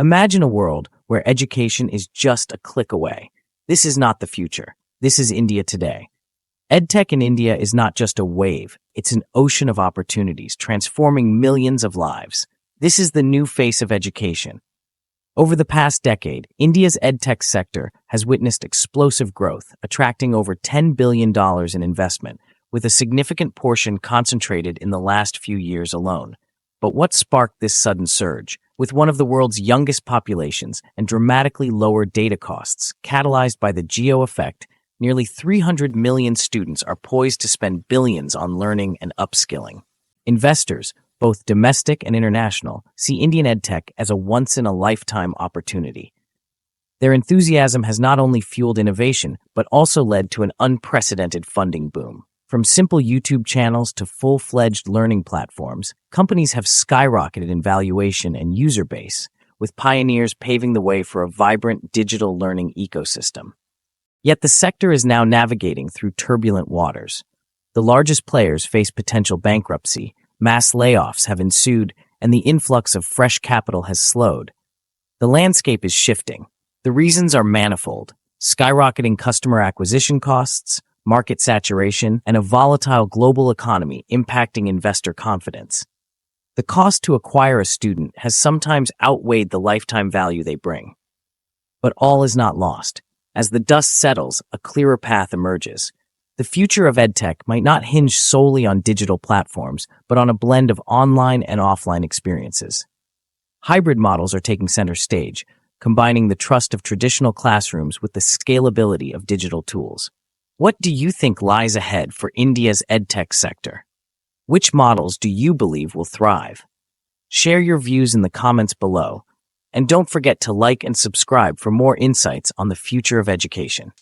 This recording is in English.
Imagine a world where education is just a click away. This is not the future. This is India today. EdTech in India is not just a wave, it's an ocean of opportunities, transforming millions of lives. This is the new face of education. Over the past decade, India's EdTech sector has witnessed explosive growth, attracting over $10 billion in investment, with a significant portion concentrated in the last few years alone. But what sparked this sudden surge? With one of the world's youngest populations and dramatically lower data costs, catalyzed by the geo effect, nearly 300 million students are poised to spend billions on learning and upskilling. Investors, both domestic and international, see Indian EdTech as a once-in-a-lifetime opportunity. Their enthusiasm has not only fueled innovation, but also led to an unprecedented funding boom. From simple YouTube channels to full-fledged learning platforms, companies have skyrocketed in valuation and user base, with pioneers paving the way for a vibrant digital learning ecosystem. Yet the sector is now navigating through turbulent waters. The largest players face potential bankruptcy, mass layoffs have ensued, and the influx of fresh capital has slowed. The landscape is shifting. The reasons are manifold: skyrocketing customer acquisition costs, market saturation, and a volatile global economy impacting investor confidence. The cost to acquire a student has sometimes outweighed the lifetime value they bring. But all is not lost. As the dust settles, a clearer path emerges. The future of EdTech might not hinge solely on digital platforms, but on a blend of online and offline experiences. Hybrid models are taking center stage, combining the trust of traditional classrooms with the scalability of digital tools. What do you think lies ahead for India's EdTech sector? Which models do you believe will thrive? Share your views in the comments below, and don't forget to like and subscribe for more insights on the future of education.